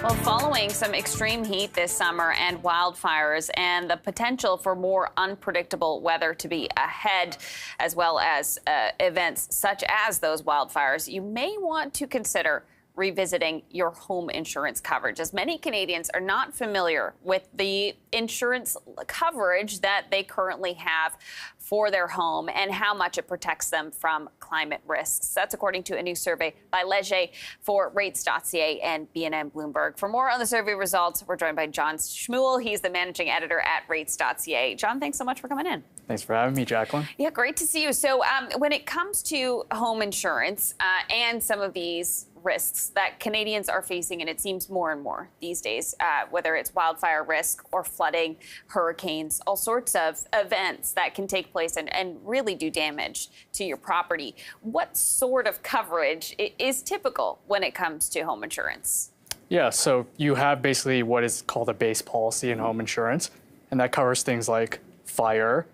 Well, following some extreme heat this summer and wildfires and the potential for more unpredictable weather to be ahead, as well as events such as those wildfires, you may want to consider revisiting your home insurance coverage, as many Canadians are not familiar with the insurance coverage that they currently have for their home and how much it protects them from climate risks. That's according to a new survey by Leger for RATESDOTCA and BNN Bloomberg. For more on the survey results, we're joined by John Shmuel. He's the managing editor at RATESDOTCA. John, thanks so much for coming in. Thanks for having me, Jacqueline. Yeah, great to see you. So when it comes to home insurance and some of these risks that Canadians are facing, and it seems more and more these days, whether it's wildfire risk or flooding, hurricanes, all sorts of events that can take place and really do damage to your property. What sort of coverage is typical when it comes to home insurance? Yeah, so you have basically what is called a base policy in home insurance, and that covers things like fire,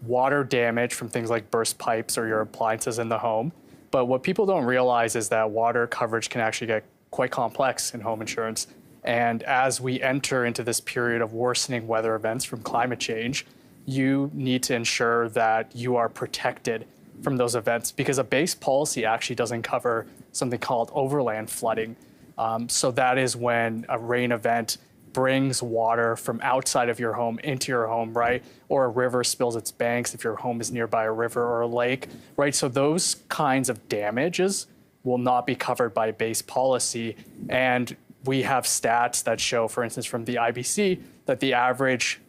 water damage from things like burst pipes or your appliances in the home. But what people don't realize is that water coverage can actually get quite complex in home insurance. And as we enter into this period of worsening weather events from climate change, you need to ensure that you are protected from those events, because a base policy actually doesn't cover something called overland flooding. So that is when a rain event brings water from outside of your home into your home, right? Or a river spills its banks if your home is nearby a river or a lake, right? So those kinds of damages will not be covered by base policy. And we have stats that show, for instance, from the IBC, that the average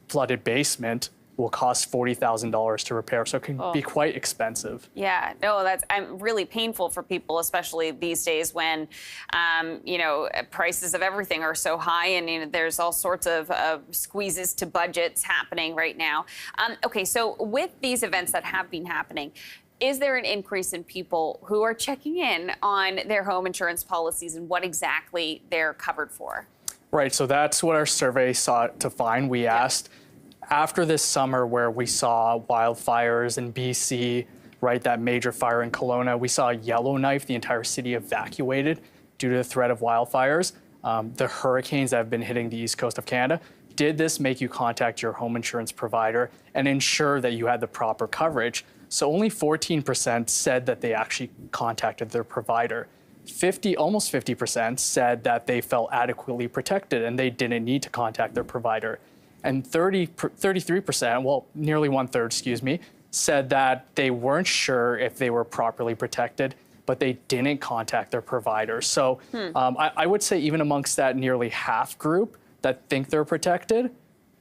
flooded basement will cost $40,000 to repair, so it can be quite expensive. Yeah, no, that's really painful for people, especially these days when, you know, prices of everything are so high, and you know, there's all sorts of squeezes to budgets happening right now. Okay, so with these events that have been happening, is there an increase in people who are checking in on their home insurance policies and what exactly they're covered for? Right, so that's what our survey sought to find. We asked, after this summer where we saw wildfires in BC, right, that major fire in Kelowna, we saw Yellowknife, the entire city evacuated due to the threat of wildfires. The hurricanes that have been hitting the east coast of Canada. Did this make you contact your home insurance provider and ensure that you had the proper coverage? So only 14% said that they actually contacted their provider. Almost 50% said that they felt adequately protected and they didn't need to contact their provider. And 33%, well, nearly one-third, excuse me, said that they weren't sure if they were properly protected, but they didn't contact their provider. So I would say even amongst that nearly half group that think they're protected,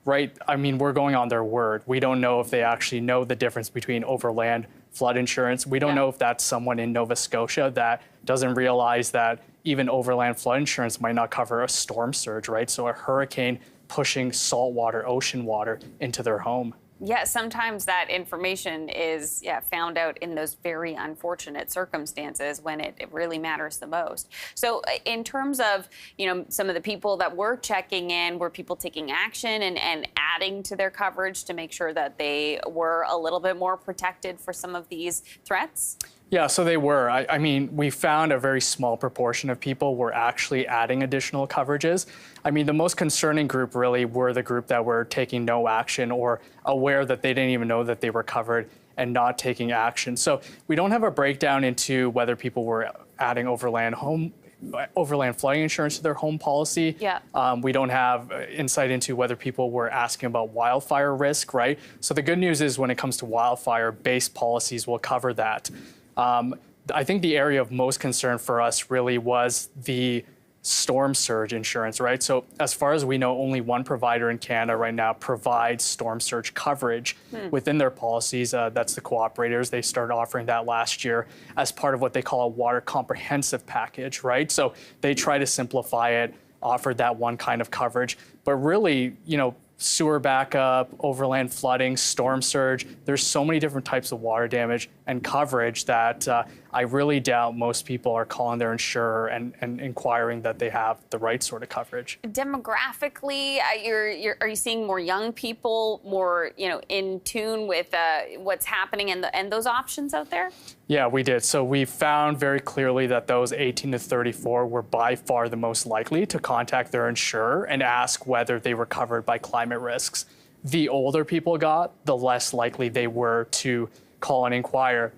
right, I mean, we're going on their word. We don't know if they actually know the difference between overland flood insurance. We don't know if that's someone in Nova Scotia that doesn't realize that even overland flood insurance might not cover a storm surge, right? So a hurricane pushing saltwater, ocean water into their home. Yeah, sometimes that information is found out in those very unfortunate circumstances when it really matters the most. So in terms of, you know, some of the people that were checking in, were people taking action and adding to their coverage to make sure that they were a little bit more protected for some of these threats? Yeah, so they were. I mean, we found a very small proportion of people were actually adding additional coverages. I mean, the most concerning group really were the group that were taking no action or aware that they didn't even know that they were covered and not taking action. So we don't have a breakdown into whether people were adding overland flooding insurance to their home policy. We don't have insight into whether people were asking about wildfire risk, right? So the good news is when it comes to wildfire, base policies will cover that. I think the area of most concern for us really was the storm surge insurance, right? So as far as we know, only one provider in Canada right now provides storm surge coverage within their policies. That's the cooperators. They started offering that last year as part of what they call a water comprehensive package, right? So they try to simplify it, offer that one kind of coverage. But really, you know, sewer backup, overland flooding, storm surge. There's so many different types of water damage and coverage that I really doubt most people are calling their insurer and inquiring that they have the right sort of coverage. Demographically, are you seeing more young people, more in tune with what's happening and those options out there? Yeah, we did. So we found very clearly that those 18 to 34 were by far the most likely to contact their insurer and ask whether they were covered by climate risks. The older people got, the less likely they were to call and inquire.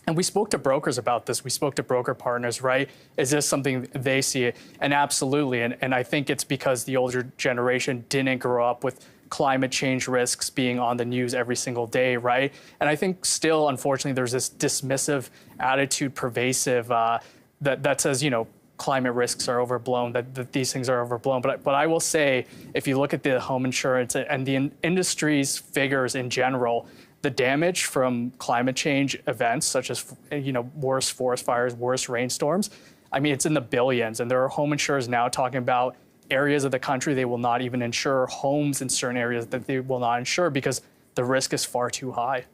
And we spoke to brokers about this. We spoke to broker partners, right? Is this something they see? And absolutely. And I think it's because the older generation didn't grow up with climate change risks being on the news every single day, right? And I think still, unfortunately, there's this dismissive attitude pervasive that says, climate risks are overblown, that these things are overblown. But I will say, if you look at the home insurance and the industry's figures in general, the damage from climate change events, such as worse forest fires, worse rainstorms, I mean, it's in the billions. And there are home insurers now talking about areas of the country they will not even insure, homes in certain areas that they will not insure because the risk is far too high.